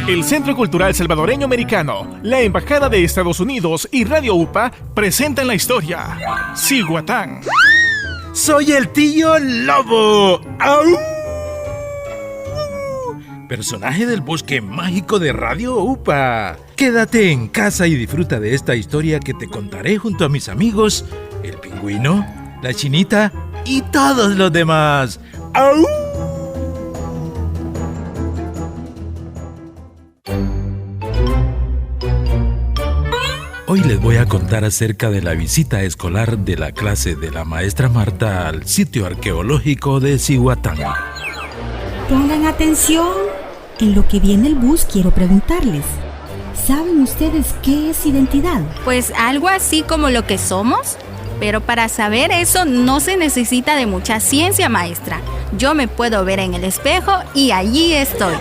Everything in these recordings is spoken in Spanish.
El Centro Cultural Salvadoreño Americano, la Embajada de Estados Unidos y Radio UPA presentan la historia Cihuatán. ¡Soy el tío Lobo! ¡Au! Personaje del bosque mágico de Radio UPA. Quédate en casa y disfruta de esta historia que te contaré junto a mis amigos, el pingüino, la chinita y todos los demás. ¡Au! Hoy les voy a contar acerca de la visita escolar de la clase de la maestra Marta al sitio arqueológico de Cihuatán. Pongan atención. En lo que viene el bus quiero preguntarles. ¿Saben ustedes qué es identidad? Pues algo así como lo que somos. Pero para saber eso no se necesita de mucha ciencia, maestra. Yo me puedo ver en el espejo y allí estoy.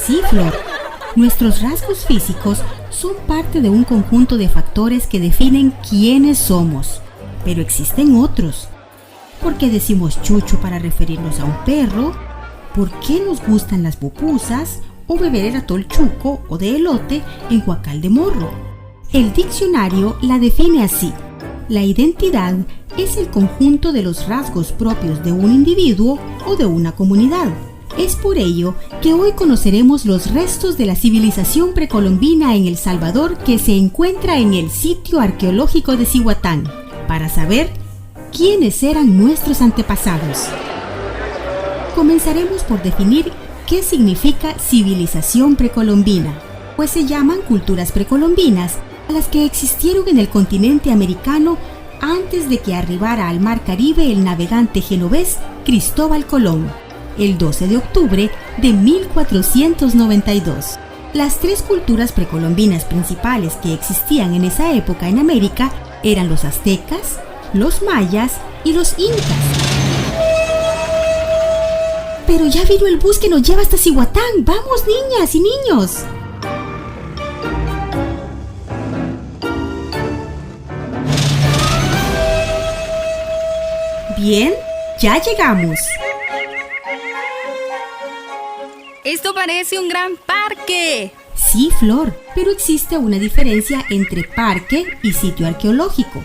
Sí, Flor. Nuestros rasgos físicos son parte de un conjunto de factores que definen quiénes somos. Pero existen otros. ¿Por qué decimos chucho para referirnos a un perro? ¿Por qué nos gustan las pupusas? ¿O beber el atol chuco o de elote en Huacal de Morro? El diccionario la define así. La identidad es el conjunto de los rasgos propios de un individuo o de una comunidad. Es por ello que hoy conoceremos los restos de la civilización precolombina en El Salvador que se encuentra en el sitio arqueológico de Cihuatán, para saber quiénes eran nuestros antepasados. Comenzaremos por definir qué significa civilización precolombina, pues se llaman culturas precolombinas a las que existieron en el continente americano antes de que arribara al Mar Caribe el navegante genovés Cristóbal Colón, el 12 de octubre de 1492. Las tres culturas precolombinas principales que existían en esa época en América eran los aztecas, los mayas y los incas. Pero ya vino el bus que nos lleva hasta Cihuatán. ¡Vamos, niñas y niños! Bien, ya llegamos. Esto parece un gran parque. Sí, Flor, pero existe una diferencia entre parque y sitio arqueológico.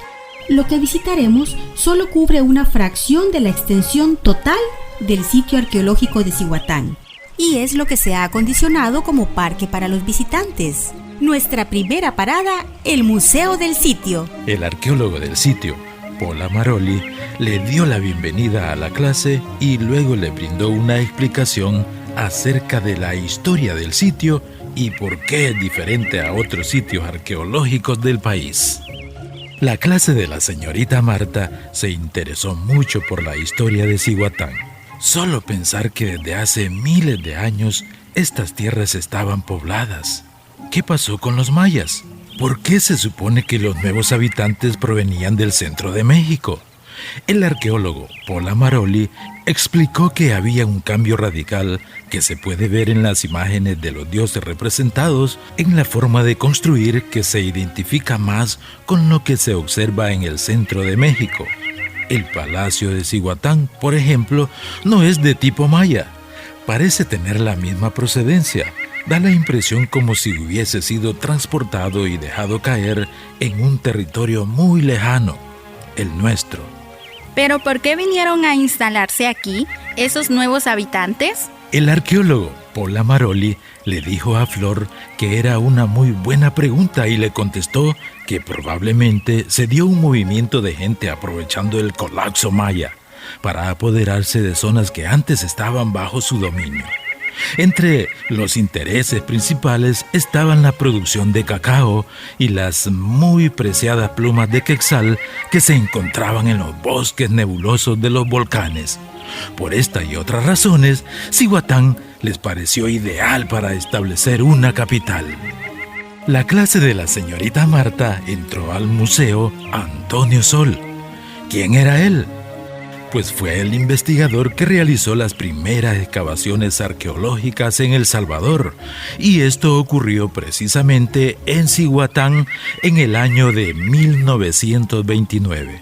Lo que visitaremos solo cubre una fracción de la extensión total del sitio arqueológico de Cihuatán, y es lo que se ha acondicionado como parque para los visitantes. Nuestra primera parada, el Museo del Sitio. El arqueólogo del sitio, Paula Maroli, le dio la bienvenida a la clase y luego le brindó una explicación acerca de la historia del sitio y por qué es diferente a otros sitios arqueológicos del país. La clase de la señorita Marta se interesó mucho por la historia de Cihuatán. Solo pensar que desde hace miles de años estas tierras estaban pobladas. ¿Qué pasó con los mayas? ¿Por qué se supone que los nuevos habitantes provenían del centro de México? El arqueólogo Paula Maroli explicó que había un cambio radical que se puede ver en las imágenes de los dioses representados en la forma de construir que se identifica más con lo que se observa en el centro de México. El Palacio de Cihuatán, por ejemplo, no es de tipo maya. Parece tener la misma procedencia. Da la impresión como si hubiese sido transportado y dejado caer en un territorio muy lejano, el nuestro. ¿Pero por qué vinieron a instalarse aquí esos nuevos habitantes? El arqueólogo Paula Maroli le dijo a Flor que era una muy buena pregunta y le contestó que probablemente se dio un movimiento de gente aprovechando el colapso maya para apoderarse de zonas que antes estaban bajo su dominio. Entre los intereses principales estaban la producción de cacao y las muy preciadas plumas de quetzal que se encontraban en los bosques nebulosos de los volcanes. Por esta y otras razones, Cihuatán les pareció ideal para establecer una capital. La clase de la señorita Marta entró al Museo Antonio Sol. ¿Quién era él? Pues fue el investigador que realizó las primeras excavaciones arqueológicas en El Salvador, y esto ocurrió precisamente en Cihuatán en el año de 1929.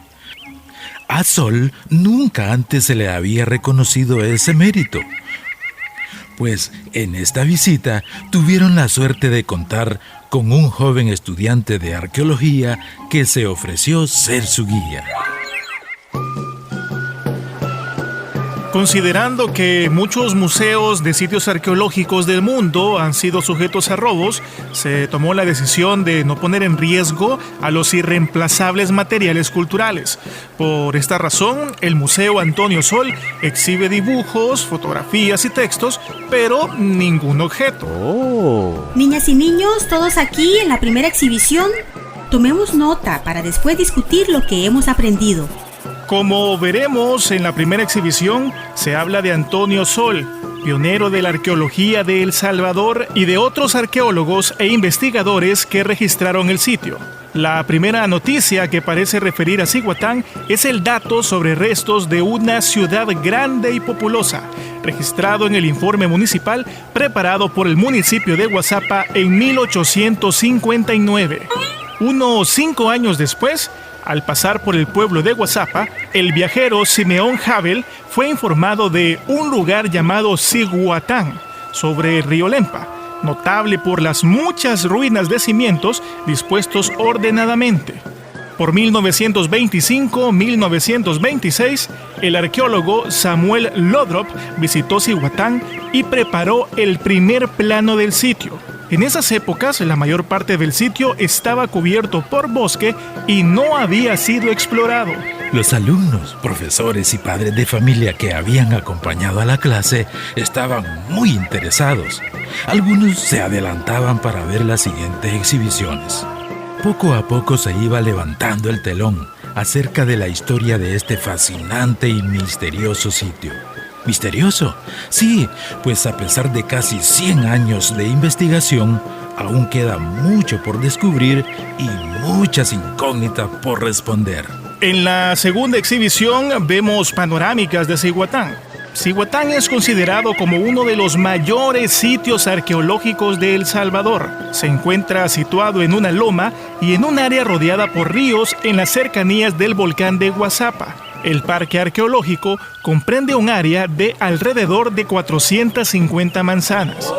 A Sol nunca antes se le había reconocido ese mérito. Pues en esta visita tuvieron la suerte de contar con un joven estudiante de arqueología que se ofreció ser su guía. Considerando que muchos museos de sitios arqueológicos del mundo han sido sujetos a robos, se tomó la decisión de no poner en riesgo a los irreemplazables materiales culturales. Por esta razón, el Museo Antonio Sol exhibe dibujos, fotografías y textos, pero ningún objeto. Niñas y niños, todos aquí en la primera exhibición, tomemos nota para después discutir lo que hemos aprendido. Como veremos en la primera exhibición, se habla de Antonio Sol, pionero de la arqueología de El Salvador y de otros arqueólogos e investigadores que registraron el sitio. La primera noticia que parece referir a Cihuatán es el dato sobre restos de una ciudad grande y populosa, registrado en el informe municipal preparado por el municipio de Guazapa en 1859. Unos 5 años después, al pasar por el pueblo de Guazapa, el viajero Simeón Havel fue informado de un lugar llamado Cihuatán, sobre el río Lempa, notable por las muchas ruinas de cimientos dispuestos ordenadamente. Por 1925-1926, el arqueólogo Samuel Lodrop visitó Cihuatán y preparó el primer plano del sitio. En esas épocas, la mayor parte del sitio estaba cubierto por bosque y no había sido explorado. Los alumnos, profesores y padres de familia que habían acompañado a la clase estaban muy interesados. Algunos se adelantaban para ver las siguientes exhibiciones. Poco a poco se iba levantando el telón acerca de la historia de este fascinante y misterioso sitio. ¿Misterioso? Sí, pues a pesar de casi 100 años de investigación, aún queda mucho por descubrir y muchas incógnitas por responder. En la segunda exhibición vemos panorámicas de Cihuatán. Cihuatán es considerado como uno de los mayores sitios arqueológicos de El Salvador. Se encuentra situado en una loma y en un área rodeada por ríos en las cercanías del volcán de Guazapa. El parque arqueológico comprende un área de alrededor de 450 manzanas.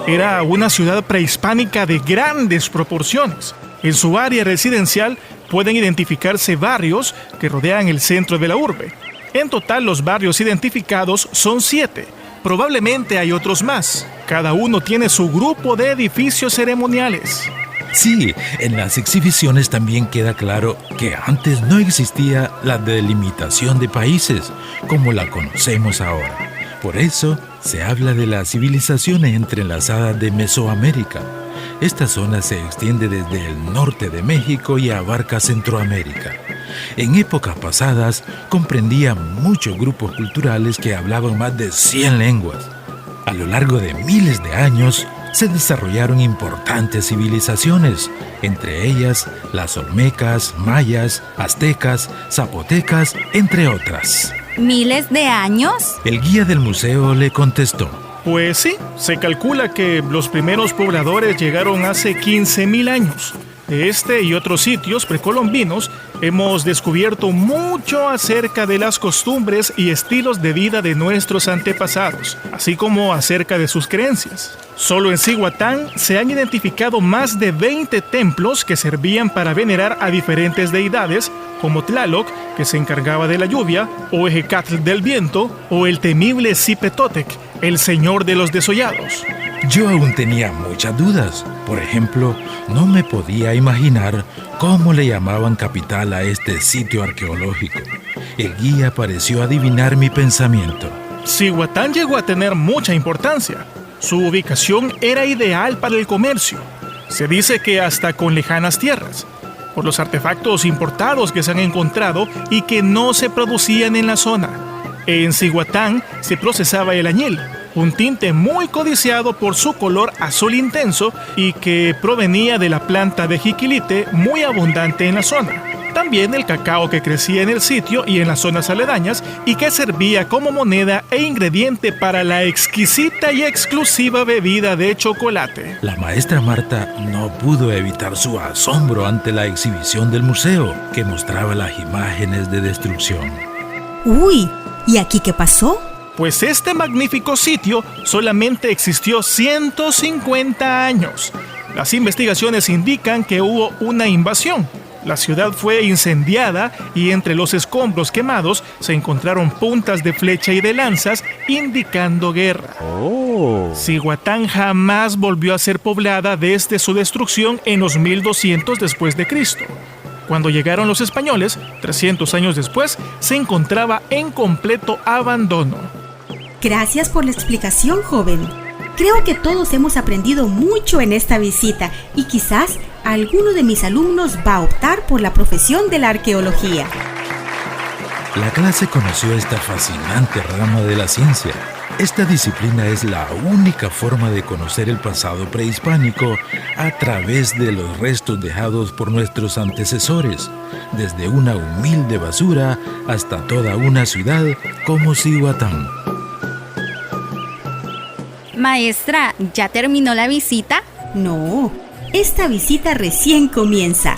Era una ciudad prehispánica de grandes proporciones. En su área residencial pueden identificarse barrios que rodean el centro de la urbe. En total, los barrios identificados son 7. Probablemente hay otros más. Cada uno tiene su grupo de edificios ceremoniales. Sí, en las exhibiciones también queda claro que antes no existía la delimitación de países como la conocemos ahora. Por eso se habla de las civilizaciones entrelazadas de Mesoamérica. Esta zona se extiende desde el norte de México y abarca Centroamérica. En épocas pasadas comprendía muchos grupos culturales que hablaban más de 100 lenguas. A lo largo de miles de años, se desarrollaron importantes civilizaciones, entre ellas las olmecas, mayas, aztecas, zapotecas, entre otras. ¿Miles de años? El guía del museo le contestó: Pues sí, se calcula que los primeros pobladores llegaron hace 15.000 años. De este y otros sitios precolombinos hemos descubierto mucho acerca de las costumbres y estilos de vida de nuestros antepasados, así como acerca de sus creencias. Solo en Cihuatán se han identificado más de 20 templos que servían para venerar a diferentes deidades, como Tlaloc, que se encargaba de la lluvia, o Ejecatl del viento, o el temible Zipetotec, el señor de los desollados. Yo aún tenía muchas dudas. Por ejemplo, no me podía imaginar cómo le llamaban capital a este sitio arqueológico. El guía pareció adivinar mi pensamiento. Cihuatán llegó a tener mucha importancia. Su ubicación era ideal para el comercio. Se dice que hasta con lejanas tierras, por los artefactos importados que se han encontrado y que no se producían en la zona. En Cihuatán se procesaba el añil, un tinte muy codiciado por su color azul intenso y que provenía de la planta de jiquilite muy abundante en la zona. También el cacao que crecía en el sitio y en las zonas aledañas y que servía como moneda e ingrediente para la exquisita y exclusiva bebida de chocolate. La maestra Marta no pudo evitar su asombro ante la exhibición del museo que mostraba las imágenes de destrucción. ¡Uy! ¿Y aquí qué pasó? pues este magnífico sitio solamente existió 150 años. Las investigaciones indican que hubo una invasión. La ciudad fue incendiada y entre los escombros quemados se encontraron puntas de flecha y de lanzas indicando guerra. Cihuatán jamás volvió a ser poblada desde su destrucción en los 1200 después de Cristo. Cuando llegaron los españoles, 300 años después, se encontraba en completo abandono. Gracias por la explicación, joven. Creo que todos hemos aprendido mucho en esta visita y quizás alguno de mis alumnos va a optar por la profesión de la arqueología. La clase conoció esta fascinante rama de la ciencia. Esta disciplina es la única forma de conocer el pasado prehispánico a través de los restos dejados por nuestros antecesores, desde una humilde basura hasta toda una ciudad como Cihuatán. Maestra, ¿ya terminó la visita? No, esta visita recién comienza.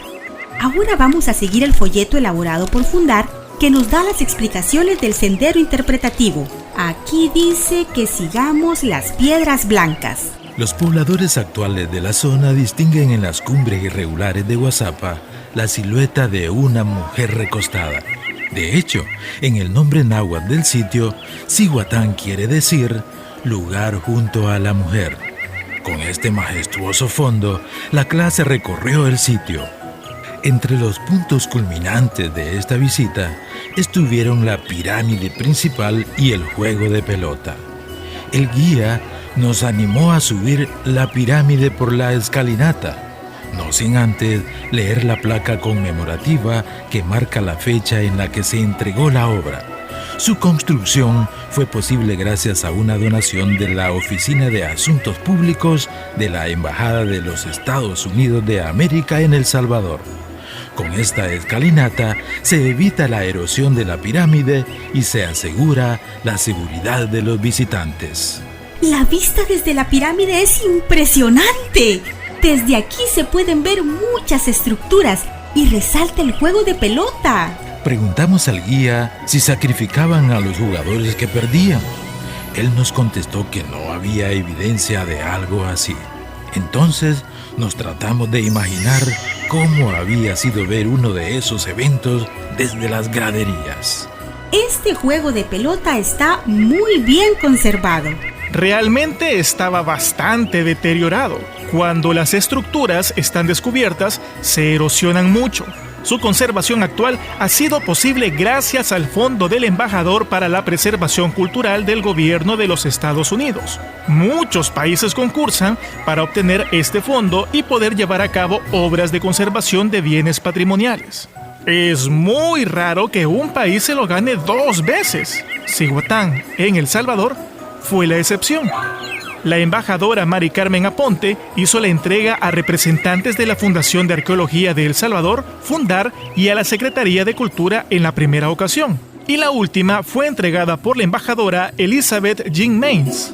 Ahora vamos a seguir el folleto elaborado por Fundar que nos da las explicaciones del sendero interpretativo. Aquí dice que sigamos las piedras blancas. Los pobladores actuales de la zona distinguen en las cumbres irregulares de Guazapa la silueta de una mujer recostada. De hecho, en el nombre náhuatl del sitio, Cihuatán quiere decir lugar junto a la mujer. Con este majestuoso fondo, la clase recorrió el sitio. Entre los puntos culminantes de esta visita estuvieron la pirámide principal y el juego de pelota. El guía nos animó a subir la pirámide por la escalinata, no sin antes leer la placa conmemorativa que marca la fecha en la que se entregó la obra. Su construcción fue posible gracias a una donación de la Oficina de Asuntos Públicos de la Embajada de los Estados Unidos de América en El Salvador. Con esta escalinata se evita la erosión de la pirámide y se asegura la seguridad de los visitantes. La vista desde la pirámide es impresionante. Desde aquí se pueden ver muchas estructuras y resalta el juego de pelota. Preguntamos al guía si sacrificaban a los jugadores que perdían. Él nos contestó que no había evidencia de algo así. Entonces nos tratamos de imaginar cómo había sido ver uno de esos eventos desde las graderías. Este juego de pelota está muy bien conservado. Realmente estaba bastante deteriorado. Cuando las estructuras están descubiertas, se erosionan mucho. Su conservación actual ha sido posible gracias al Fondo del Embajador para la Preservación Cultural del Gobierno de los Estados Unidos. Muchos países concursan para obtener este fondo y poder llevar a cabo obras de conservación de bienes patrimoniales. Es muy raro que un país se lo gane 2 veces. Cihuatán, en El Salvador, fue la excepción. La embajadora Mari Carmen Aponte hizo la entrega a representantes de la Fundación de Arqueología de El Salvador, Fundar, y a la Secretaría de Cultura en la primera ocasión. Y la última fue entregada por la embajadora Elizabeth Jean Mains.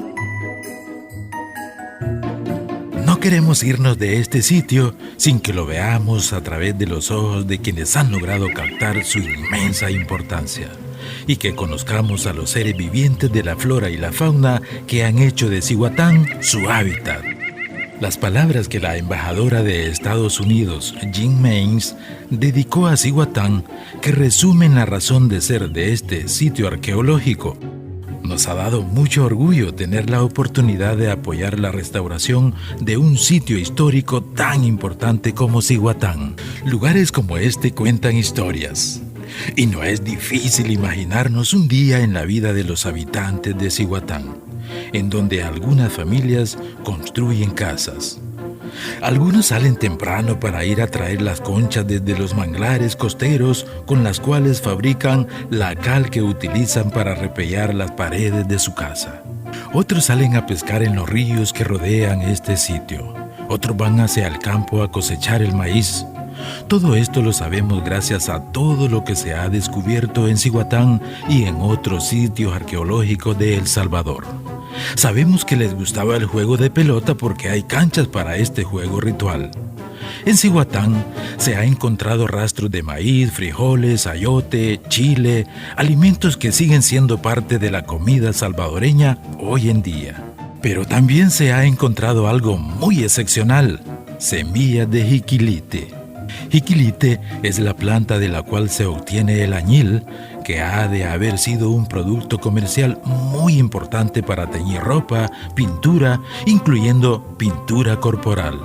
No queremos irnos de este sitio sin que lo veamos a través de los ojos de quienes han logrado captar su inmensa importancia, y que conozcamos a los seres vivientes de la flora y la fauna que han hecho de Cihuatán su hábitat. Las palabras que la embajadora de Estados Unidos, Jean Mains, dedicó a Cihuatán, que resumen la razón de ser de este sitio arqueológico. Nos ha dado mucho orgullo tener la oportunidad de apoyar la restauración de un sitio histórico tan importante como Cihuatán. Lugares como este cuentan historias. Y no es difícil imaginarnos un día en la vida de los habitantes de Cihuatán, en donde algunas familias construyen casas. Algunos salen temprano para ir a traer las conchas desde los manglares costeros con las cuales fabrican la cal que utilizan para repellar las paredes de su casa. Otros salen a pescar en los ríos que rodean este sitio. Otros van hacia el campo a cosechar el maíz. Todo esto lo sabemos gracias a todo lo que se ha descubierto en Cihuatán y en otros sitios arqueológicos de El Salvador. Sabemos que les gustaba el juego de pelota porque hay canchas para este juego ritual. En Cihuatán se ha encontrado rastros de maíz, frijoles, ayote, chile, alimentos que siguen siendo parte de la comida salvadoreña hoy en día. Pero también se ha encontrado algo muy excepcional: semillas de jiquilite. Jiquilite es la planta de la cual se obtiene el añil, que ha de haber sido un producto comercial muy importante para teñir ropa, pintura, incluyendo pintura corporal.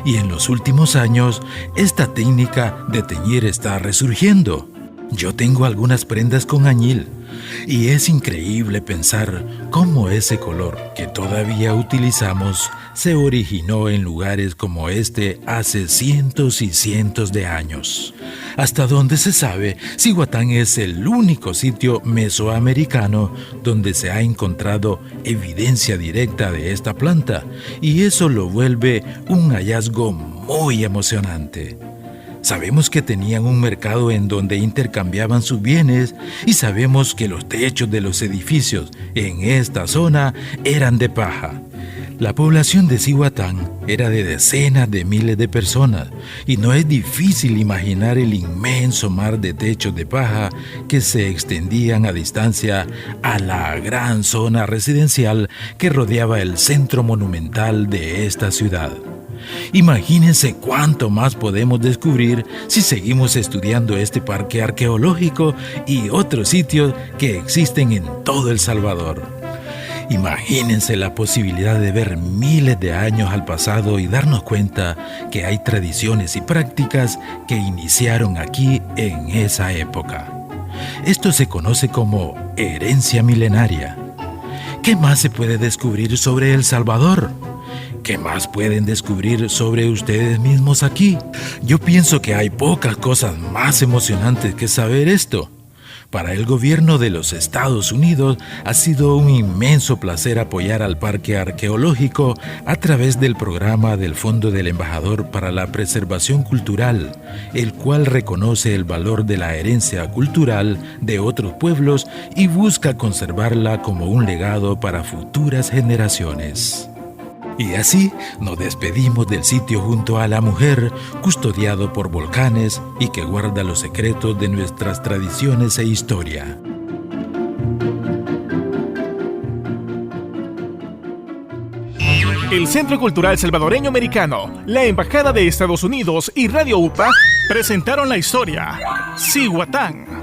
Y en los últimos años, esta técnica de teñir está resurgiendo. Yo tengo algunas prendas con añil y es increíble pensar cómo ese color que todavía utilizamos se originó en lugares como este hace cientos y cientos de años. Hasta donde se sabe, Cihuatán es el único sitio mesoamericano donde se ha encontrado evidencia directa de esta planta, y eso lo vuelve un hallazgo muy emocionante. Sabemos que tenían un mercado en donde intercambiaban sus bienes, y sabemos que los techos de los edificios en esta zona eran de paja. La población de Cihuatán era de decenas de miles de personas, y no es difícil imaginar el inmenso mar de techos de paja que se extendían a distancia a la gran zona residencial que rodeaba el centro monumental de esta ciudad. Imagínense cuánto más podemos descubrir si seguimos estudiando este parque arqueológico y otros sitios que existen en todo El Salvador. Imagínense la posibilidad de ver miles de años al pasado y darnos cuenta que hay tradiciones y prácticas que iniciaron aquí en esa época. Esto se conoce como herencia milenaria. ¿Qué más se puede descubrir sobre El Salvador? ¿Qué más pueden descubrir sobre ustedes mismos aquí? Yo pienso que hay pocas cosas más emocionantes que saber esto. Para el gobierno de los Estados Unidos ha sido un inmenso placer apoyar al Parque Arqueológico a través del programa del Fondo del Embajador para la Preservación Cultural, el cual reconoce el valor de la herencia cultural de otros pueblos y busca conservarla como un legado para futuras generaciones. Y así nos despedimos del sitio junto a la mujer, custodiado por volcanes y que guarda los secretos de nuestras tradiciones e historia. El Centro Cultural Salvadoreño Americano, la Embajada de Estados Unidos y Radio UPA presentaron la historia Cihuatán.